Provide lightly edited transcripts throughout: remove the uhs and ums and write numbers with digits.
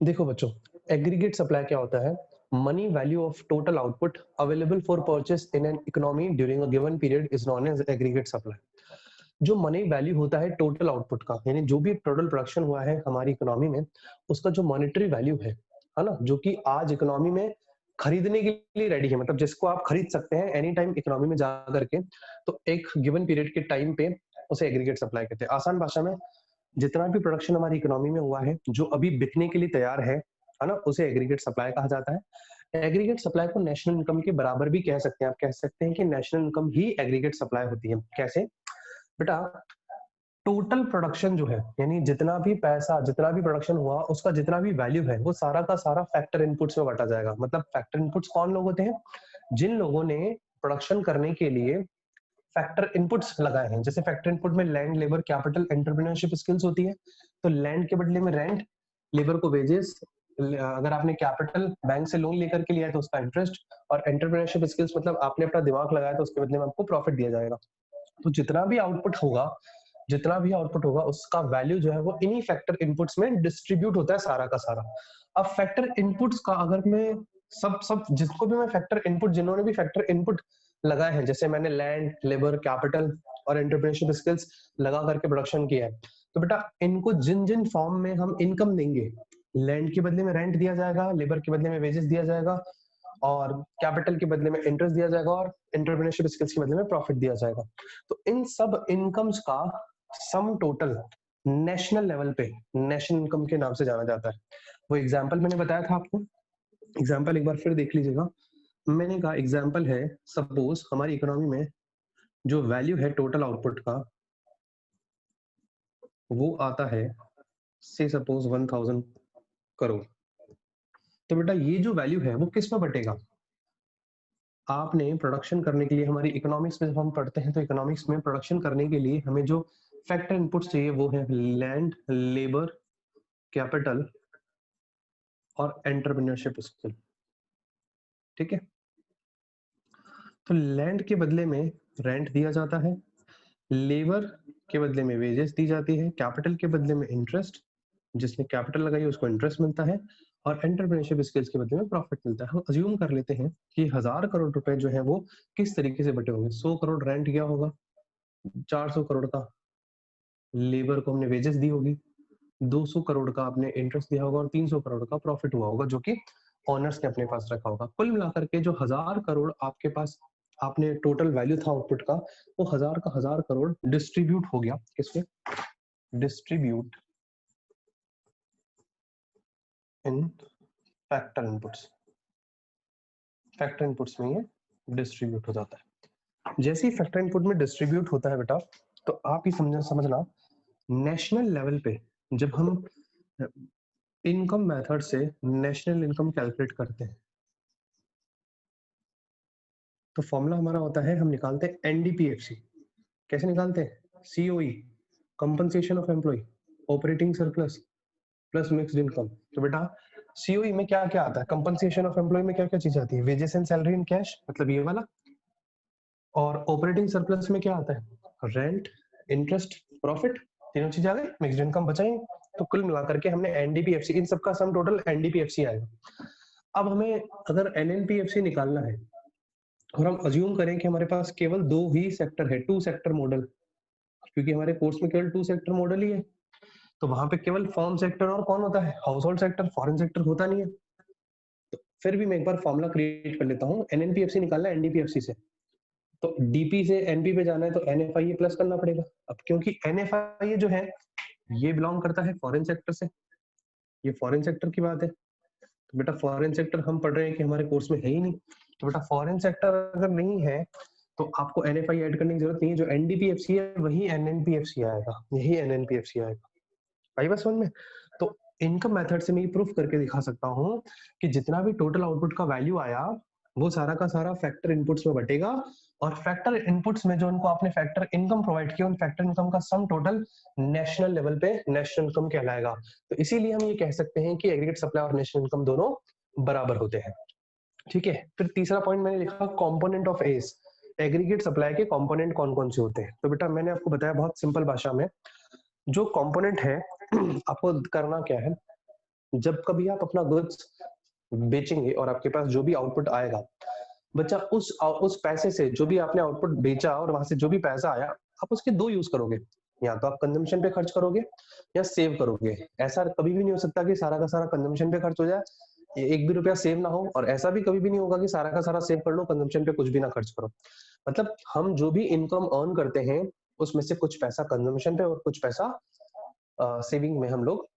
देखो बच्चों, aggregate supply क्या होता है? Money value of total output available for purchase in an economy during a given period is known as aggregate supply. जो money value होता है टोटल आउटपुट का, यानी जो भी टोटल प्रोडक्शन हुआ है हमारी इकोनॉमी में, उसका जो मॉनेटरी वैल्यू है ना, जो कि आज इकोनॉमी में खरीदने के लिए रेडी है, मतलब जिसको आप खरीद सकते हैं एनी टाइम इकोनॉमी में जा करके, तो एक गिवन पीरियड के टाइम पे उसे एग्रीगेट सप्लाई कहते हैं। आसान भाषा में, जितना भी प्रोडक्शन हमारी इकोनॉमी में हुआ है जो अभी बिकने के लिए तैयार है ना, उसे एग्रीगेट सप्लाई कहा जाता है। एग्रीगेट सप्लाई को नेशनल इनकम के बराबर भी कह सकते हैं। आप कह सकते हैं कि नेशनल इनकम ही एग्रीगेट सप्लाई होती है। कैसे? बेटा, टोटल प्रोडक्शन जो है, यानी जितना भी पैसा, जितना भी प्रोडक्शन हुआ, उसका जितना भी वैल्यू है, वो सारा का सारा फैक्टर इनपुट्स में बांटा जाएगा। मतलब फैक्टर इनपुट्स कौन लोग होते हैं? जिन लोगों ने प्रोडक्शन करने के लिए फैक्टर इनपुट्स लगाए हैं। जैसे फैक्टर इनपुट में land, labour, capital, entrepreneurship skills होती है। तो लैंड के बदले में रेंट, लेबर को वेजेस, अगर आपने कैपिटल बैंक से लोन लेकर के लिया है तो उसका इंटरेस्ट, और एंटरप्रेन्योरशिप स्किल्स मतलब आपने अपना दिमाग लगाया तो उसके बदले में आपको प्रॉफिट दिया जाएगा। तो जितना भी आउटपुट होगा, जितना भी आउटपुट होगा, उसका वैल्यू जो है वो इन्हीं फैक्टर इनपुट्स में डिस्ट्रीब्यूट होता है सारा का सारा। अब फैक्टर इनपुट्स का अगर मैं सब सब जिसको भी मैं फैक्टर इनपुट, जिन्होंने भी फैक्टर इनपुट लगाए हैं, जैसे मैंने लैंड, लेबर, कैपिटल और एंटरप्रेन्योरशिप स्किल्स लगा करके प्रोडक्शन किया है, तो बेटा इनको जिन जिन फॉर्म में हम इनकम देंगे, लैंड के बदले में रेंट दिया जाएगा, लेबर के बदले में वेजेस दिया जाएगा, और कैपिटल के बदले में इंटरेस्ट दिया जाएगा, और एंटरप्रेन्योरशिप स्किल्स के बदले में प्रॉफिट दिया जाएगा। तो इन सब इनकम्स का सम टोटल नेशनल लेवल पे नेशनल इनकम के नाम से जाना जाता है। वो एग्जांपल मैंने बताया था आपको, एग्जांपल एक बार फिर देख लीजिएगा। मैंने कहा एग्जांपल है, सपोज हमारी इकोनॉमी में जो वैल्यू है टोटल आउटपुट का, वो आता है से सपोज 1000 करोड़। तो बेटा ये जो वैल्यू है वो किस में बटेगा? आपने प्रोडक्शन करने के लिए, हमारी इकोनॉमिक्स में जब हम पढ़ते हैं तो इकोनॉमिक्स में प्रोडक्शन करने के लिए हमें जो फैक्टर इनपुट्स चाहिए वो है लैंड, लेबर, कैपिटल और एंटरप्रेन्योरशिप स्किल। ठीक है? तो लैंड के बदले में रेंट दिया जाता है, लेबर के बदले में वेजेस दी जाती है, कैपिटल के बदले में इंटरेस्ट, जिसने कैपिटल लगाई उसको इंटरेस्ट मिलता है, और एंटरप्रेन्योरशिप स्किल्स के बदले में प्रॉफिट मिलता है। हम अज्यूम कर लेते हैं कि 1000 करोड़ रुपए जो है वो किस तरीके से बटे होंगे। 100 करोड़ रेंट गया होगा, 400 करोड़ का लेबर को हमने वेजेस दी होगी, 200 करोड़ का आपने इंटरेस्ट दिया होगा, और 300 करोड़ का प्रॉफिट हुआ होगा जो कि ओनर्स ने अपने पास रखा होगा। कुल मिलाकर के जो 1000 करोड़ आपके पास, आपने टोटल वैल्यू था आउटपुट का, वो 1000 का 1000 करोड़ डिस्ट्रीब्यूट हो गया किसमें? डिस्ट्रीब्यूट इन फैक्टर इनपुट्स। फैक्टर इनपुट्स में ये डिस्ट्रीब्यूट हो जाता है। जैसे ही फैक्टर इनपुट में डिस्ट्रीब्यूट होता है बेटा, तो आप ही समझना, नेशनल लेवल पे जब हम इनकम मेथड से नेशनल इनकम कैलकुलेट करते हैं, तो फॉर्मूला हमारा होता है, हम निकालते हैं एनडीपीएफसी। कैसे निकालते हैं? COE, compensation of employ, operating surplus plus mixed income. तो बेटा सीओई में क्या क्या आता है? कंपनसेशन ऑफ एम्प्लॉय में क्या क्या चीज आती है? Wages and salary in cash, मतलब ये वाला। और ऑपरेटिंग सरप्लस में क्या आता है? रेंट, इंटरेस्ट, प्रॉफिट, तीनों चीज आ गई, मिक्स्ड इनकम बचाएंगे। तो कुल मिलाकर के हमने एनडीपीएफसी, इन सबका सम टोटल एनडीपीएफसी आएगा। अब हमें अगर एनएनपीएफसी निकालना है, और हम अज्यूम करें कि हमारे पास केवल दो ही सेक्टर है, टू सेक्टर मॉडल, क्योंकि हमारे कोर्स में केवल टू सेक्टर मॉडल ही है, तो वहां पे केवल फर्म सेक्टर और कौन होता है? House hold sector, foreign sector होता नहीं है। तो फिर भी मैं एक बार फॉर्मूला क्रिएट कर लेता हूँ। एनएनपीएफसी निकालना है एनडीपीएफसी से, तो डीपी से एनपी पे जाना है तो एनएफआईए प्लस करना पड़ेगा। अब क्योंकि एनएफआईए जो है ये बिलोंग करता है फॉरेन सेक्टर से, ये फॉरेन सेक्टर की बात है। तो बेटा फॉरेन सेक्टर हम पढ़ रहे हैं कि हमारे कोर्स में है ही नहीं, तो बेटा फॉरेन सेक्टर अगर नहीं है तो आपको एनएफआई ऐड करने की जरूरत नहीं है। जो एनडीपीएफसी है वही एनएनपीएफसी आएगा, यही एनएनपीएफसी आएगा। आई बात समझ में? तो इनकम मेथड से मैं ये प्रूफ करके दिखा सकता हूँ कि जितना भी टोटल आउटपुट का वैल्यू आया, वो सारा का सारा फैक्टर इनपुट्स में बटेगा, और फैक्टर इनपुट्स में जो उनको आपने फैक्टर इनकम प्रोवाइड किया, उन फैक्टर इनकम का सम टोटल नेशनल लेवल पे नेशनल इनकम कहलाएगा। तो इसीलिए हम ये कह सकते हैं कि एग्रीगेट सप्लाई और नेशनल इनकम दोनों बराबर होते हैं। ठीक है? फिर तीसरा पॉइंट मैंने लिखा component of S. Aggregate supply के कंपोनेंट कौन कौन से होते हैं? तो बेटा मैंने आपको बताया बहुत सिंपल भाषा में, जो कंपोनेंट है आपको करना क्या है, जब कभी आप अपना गुड्स बेचेंगे और आपके पास जो भी आउटपुट आएगा, बच्चा उस पैसे से जो भी आपने आउटपुट बेचा और वहां से जो भी पैसा आया, आप उसके दो यूज करोगे। या तो आप कंजम्पशन पे खर्च करोगे या सेव करोगे। ऐसा कभी भी नहीं हो सकता कि सारा का सारा कंजम्पशन पे खर्च हो जाए, एक भी रुपया सेव ना हो, और ऐसा भी कभी भी नहीं होगा कि सारा का सारा सेव कर लो, कंजम्पशन पे कुछ भी ना खर्च करो। मतलब हम जो भी इनकम अर्न करते हैं उसमें से कुछ पैसा कंजम्पशन पे और कुछ पैसा सेविंग में हम लोग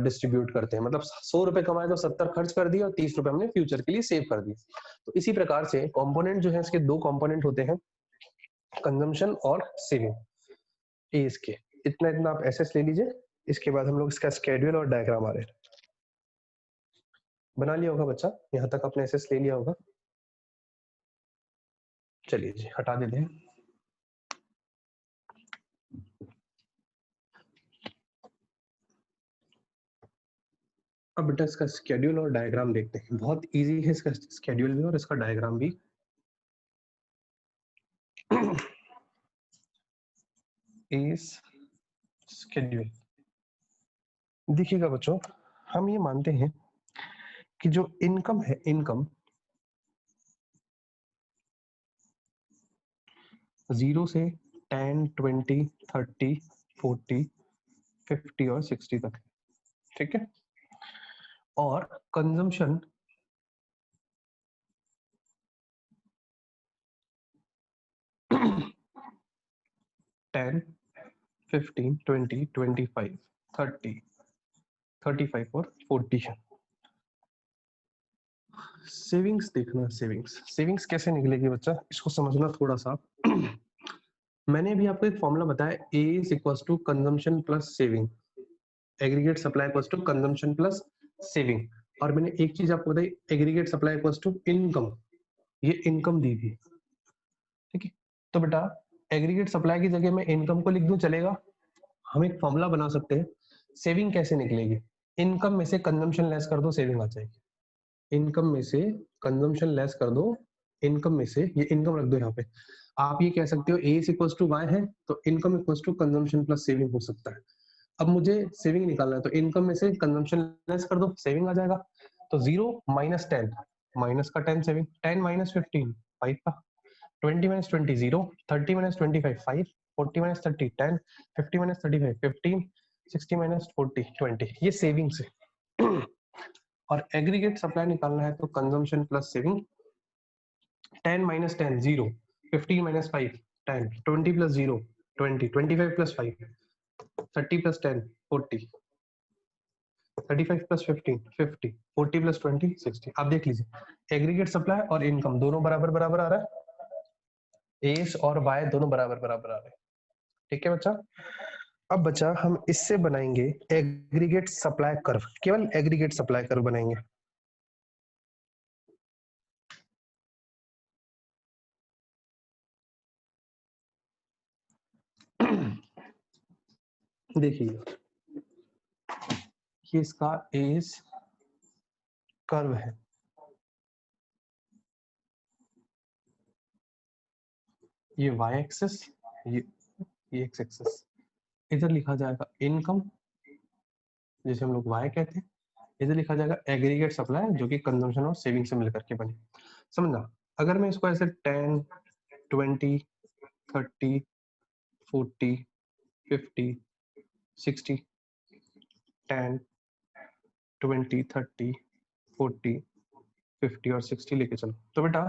डिस्ट्रीब्यूट करते हैं। मतलब 100 रुपए कमाए तो 70 खर्च कर दिए और 30 रुपए हमने फ्यूचर के लिए सेव कर दिए। तो इसी प्रकार से कंपोनेंट जो है, इसके दो कंपोनेंट होते हैं, कंजम्पशन और सेविंग। ये इसके इतना इतना आप एसएस ले लीजिए। इसके बाद हम लोग इसका स्केड्यूल और डायग्राम आ रहे हैं। बना लिया होगा बच्चा, यहाँ तक आपने एसएस ले लिया होगा। चलिए जी, हटा देते हैं। अब बेटा इसका स्केड्यूल और डायग्राम देखते हैं। बहुत इजी है इसका स्केड्यूल भी और इसका डायग्राम भी। इस स्केड्यूल देखिएगा बच्चों, हम ये मानते हैं कि जो इनकम है, इनकम 0 से 10, 20, 30, 40, 50 और 60 तक है, ठीक है। और कंजम्पशन 10, 15, 20, 25, 30, 35 और 40 है। सेविंग्स देखना, सेविंग्स कैसे निकलेगी बच्चा, इसको समझना थोड़ा सा। मैंने अभी आपको एक फॉर्मूला बताया, A is equal to consumption plus saving, aggregate supply equal to consumption plus saving. और मैंने एक चीज आपको बताई, aggregate supply equal to income, ये इनकम दी थी, ठीक है। तो बेटा एग्रीगेट सप्लाई की जगह मैं इनकम को लिख दूं, चलेगा। हम एक फॉर्मूला बना सकते हैं, सेविंग कैसे निकलेगी। इनकम में से कंजम्पशन लेस कर दो, सेविंग आ जाएगी। इनकम में से कंजम्पशन लेस कर दो, इनकम में से, ये इनकम रख दो यहाँ पे। आप ये कह सकते हो A is equal to Y है, तो income equal to consumption plus saving हो सकता है। अब मुझे सेविंग निकालना है, तो इनकम में से कंजम्पशन लेस कर दो, सेविंग आ जाएगा। तो 0 माइनस 10, माइनस का 10 सेविंग, 10 माइनस 15 5 का, 20 minus 20 0, 30 minus 25 5, 40 minus 30 10, 50 minus 35 15, 60 minus 40 20, ये सेविंग्स है। और एग्रीगेट सप्लाई निकालना है तो consumption plus saving, 10 minus 10 0, 15 minus 5 10, 20 plus 0 20, 25 plus 5 30 plus 10 40, 35 plus 15 50, 40 plus 20 60। आप देख लीजिए एग्रीगेट सप्लाई और इनकम दोनों बराबर बराबर आ रहा है, एस और वाई दोनों बराबर बराबर आ रहे हैं, ठीक है बच्चा। अब बच्चा हम इससे बनाएंगे एग्रीगेट सप्लाई कर्व, केवल एग्रीगेट सप्लाई कर्व बनाएंगे। देखिए ये इसका एज कर्व है, ये वाई एक्सिस, ये एक्स एक्सिस। इधर लिखा जाएगा इनकम, जिसे हम लोग वाई कहते हैं। इधर लिखा जाएगा एग्रीगेट सप्लाई, जो कि कंजम्पशन और सेविंग से मिलकर के बने। समझना, अगर मैं इसको ऐसे 10, 20, 30, 40, 50, 60, 10, 20, 30, 40, 50 और 60 लेके चलो, तो बेटा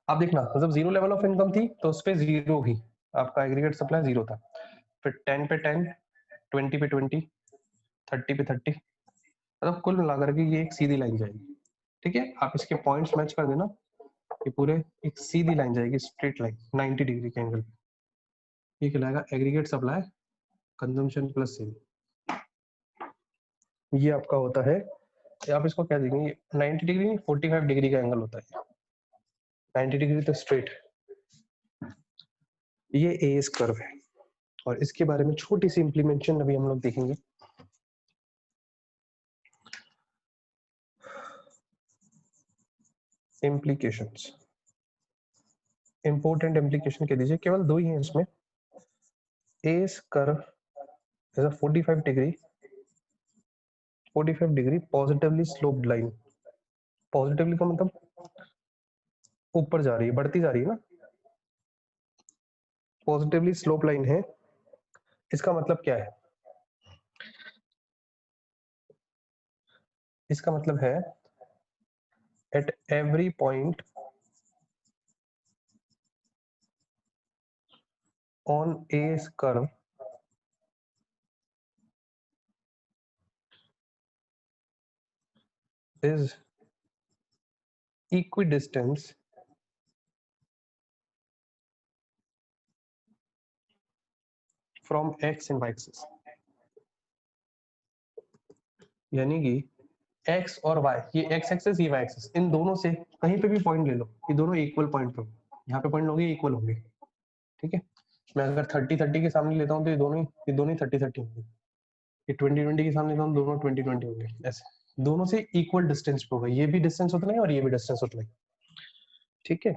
आप देखना, मतलब 0 लेवल ऑफ इनकम थी तो उस पे 0 ही, आपका एग्रीगेट सप्लाई 0 था। फिर 10 पे 10, 20 पे 20, 30 पे 30, मतलब कुल मिलाकर के ये एक सीधी लाइन जाएगी, ठीक है। आप इसके पॉइंट्स मैच कर देना, ये पूरे एक सीधी लाइन जाएगी, स्ट्रेट लाइन 90 डिग्री के एंगल। ये कहलाएगा aggregate supply consumption plus saving. ये आपका होता है, आप इसको क्या देंगे, 90 डिग्री नहीं 45 डिग्री का एंगल होता है, 90 डिग्री तो स्ट्रेट। ये एज कर्व है और इसके बारे में छोटी सी इंप्लीमेंटेशन अभी हम लोग देखेंगे। इम्प्लीकेशंस, इंपॉर्टेंट इम्प्लीकेशन कह दीजिए, केवल दो ही हैं इसमें। AS curve is a 45 degree 45 degree positively sloped line, positively का मतलब ऊपर जा रही है, बढ़ती जा रही है ना, पॉजिटिवली स्लोप लाइन है। इसका मतलब क्या है? इसका मतलब है at every point on A curve is equidistance from x and y axis। यानी कि x और y, ये x एक्सिस ये y एक्सिस, इन दोनों से कहीं पे भी पॉइंट ले लो, ये दोनों इक्वल पॉइंट पे, यहाँ पे पॉइंट लोगे इक्वल होंगे, ठीक है। मैं अगर 30-30 के सामने लेता हूँ तो ये दोनों ही 30-30 होंगे, ये 20-20 के सामने लेता हूँ दोनों 20-20 होंगे, ऐसे दोनों से इक्वल डिस्टेंस पे होगा, ये भी डिस्टेंस उतना ही और ये भी डिस्टेंस उतना ही, ठीक है।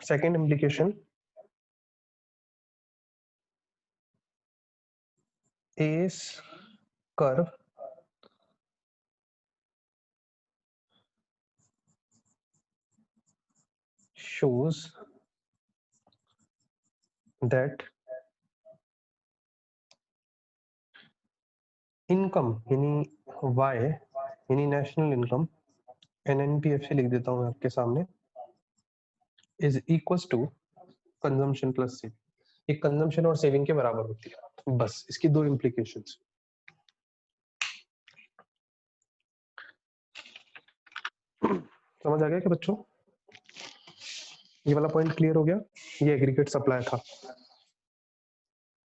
Second implication, AS curve shows that income यानी y यानी नेशनल इनकम, NNPFC लिख देता हूँ आपके सामने, is equal to consumption plus saving, ये कंजम्पशन और सेविंग के बराबर होती है। बस इसकी दो इम्प्लीकेशंस। समझ आ गया क्या बच्चों? ये वाला पॉइंट क्लियर हो गया, ये एग्रीगेट सप्लाई था।